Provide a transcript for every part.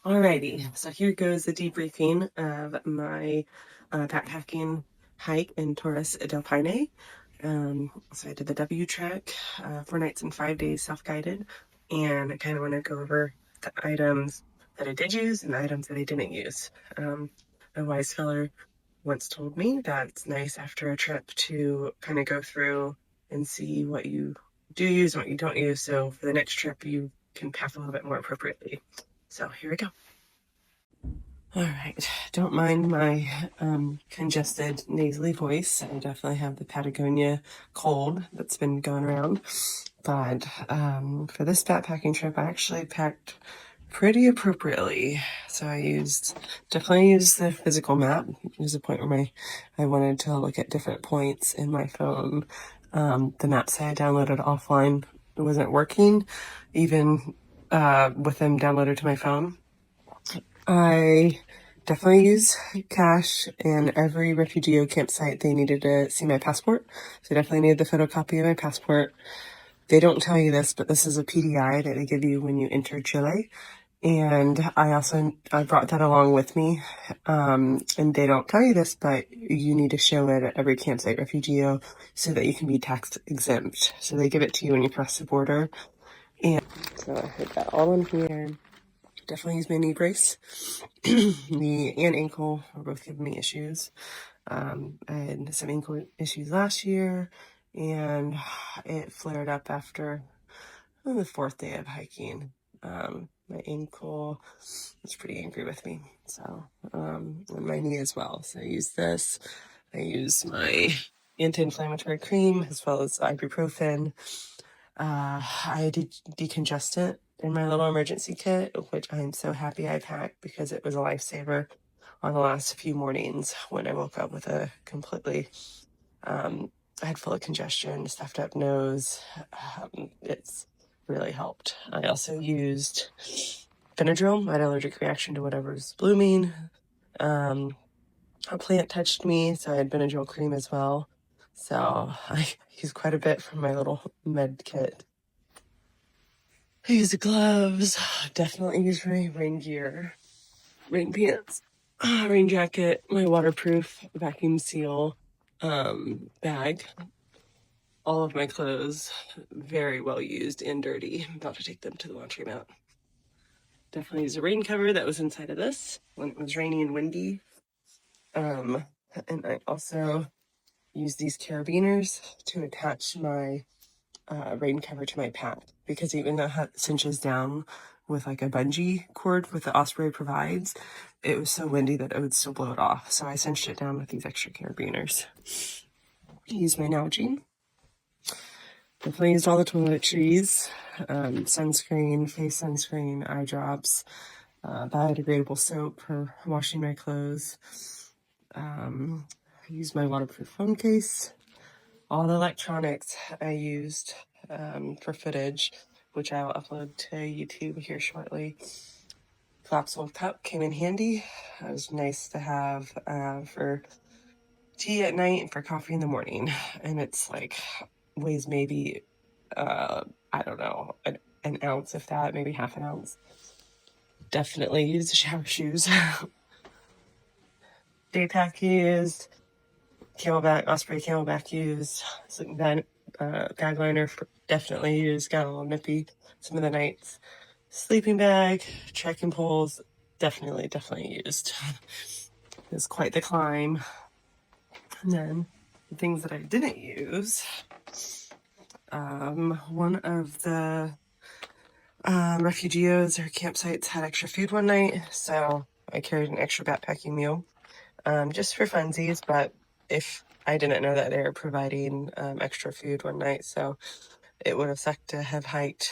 Alrighty, so here goes the debriefing of my backpacking hike in Torres del Paine. So I did the W Trek, 4 nights and 5 days self-guided, and I kind of want to go over the items that I did use and the items that I didn't use. A wise feller once told me that it's nice after a trip to kind of go through and see what you do use and what you don't use, so for the next trip you can pack a little bit more appropriately. So here we go. All right, don't mind my congested nasally voice. I definitely have the Patagonia cold that's been going around. But for this backpacking trip, I actually packed pretty appropriately. So I definitely used the physical map. There's a point where I wanted to look at different points in my phone. The maps I had downloaded offline wasn't working, even with them downloaded to my phone. I definitely use cash, and every refugio campsite they needed to see my passport. So I definitely needed the photocopy of my passport. They don't tell you this, but this is a PDI that they give you when you enter Chile. And I brought that along with me. And they don't tell you this, but you need to show it at every campsite refugio so that you can be tax exempt. So they give it to you when you cross the border. And so I put that all in here. Definitely use my knee brace. Knee and ankle are both giving me issues. I had some ankle issues last year, and it flared up after the 4th day of hiking. My ankle was pretty angry with me, so and my knee as well. So I use this. I use my anti-inflammatory cream as well as ibuprofen. I did decongestant in my little emergency kit, which I'm so happy I packed because it was a lifesaver on the last few mornings when I woke up with a completely head full of congestion, stuffed up nose. It's really helped. I also used Benadryl. I had an allergic reaction to whatever's blooming. A plant touched me, so I had Benadryl cream as well. So I used quite a bit from my little med kit. I use the gloves, definitely use my rain gear, rain pants, rain jacket, my waterproof vacuum seal bag. All of my clothes, very well used and dirty. I'm about to take them to the laundromat. Definitely use a rain cover that was inside of this when it was rainy and windy. And I also use these carabiners to attach my rain cover to my pack, because even though it cinches down with like a bungee cord with the Osprey provides, it was so windy that it would still blow it off. So I cinched it down with these extra carabiners. Use my Nalgene. Definitely used all the toiletries, sunscreen, face sunscreen, eye drops, biodegradable soap for washing my clothes. I used my waterproof phone case. All the electronics I used for footage, which I will upload to YouTube here shortly. Collapsible cup came in handy. It was nice to have for tea at night and for coffee in the morning. And it's like, weighs maybe, I don't know, an ounce, if that, maybe half an ounce. Definitely use the shower shoes. Day pack used. Camelback, Osprey camelback used. Bag liner definitely used. Got a little nippy some of the nights. Sleeping bag, trekking poles, definitely used. It was quite the climb. And then the things that I didn't use. One of the refugios or campsites had extra food one night, so I carried an extra backpacking meal, just for funsies. But if I didn't know that they were providing extra food one night, so it would have sucked to have hiked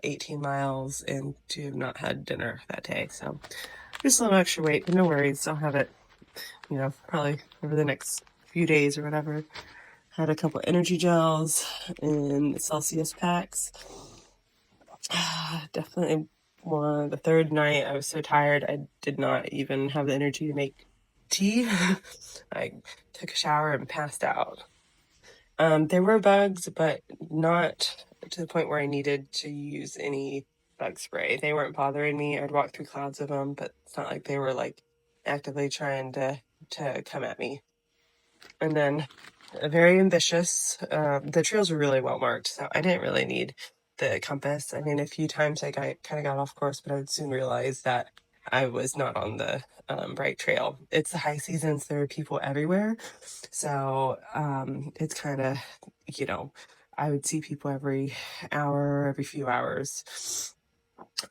18 miles and to have not had dinner that day. So just a little extra weight, but no worries. I'll have it, probably over the next few days or whatever. Had a couple energy gels and Celsius packs. Definitely the 3rd night, I was so tired, I did not even have the energy to make tea. I took a shower and passed out. There were bugs, but not to the point where I needed to use any bug spray. They weren't bothering me. I'd walk through clouds of them, but it's not like they were like actively trying to come at me. And then very ambitious. The trails were really well marked, so I didn't really need the compass. I mean, a few times I kind of got off course, but I would soon realize that I was not on the right trail. It's the high season, so there are people everywhere. So it's kind of, you know, I would see people every hour, every few hours.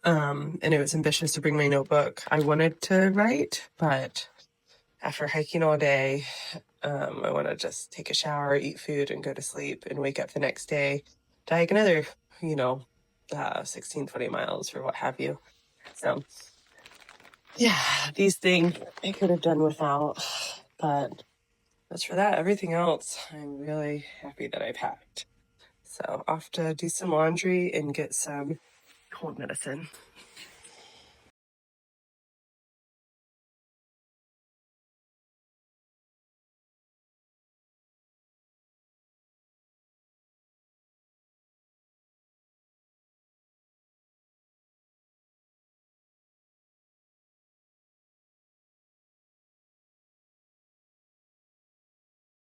And it was ambitious to bring my notebook. I wanted to write, but after hiking all day, I want to just take a shower, eat food, and go to sleep and wake up the next day to hike another, 16, 20 miles or what have you. So, yeah, these things I could have done without, but as for that, everything else, I'm really happy that I packed. So, off to do some laundry and get some cold medicine.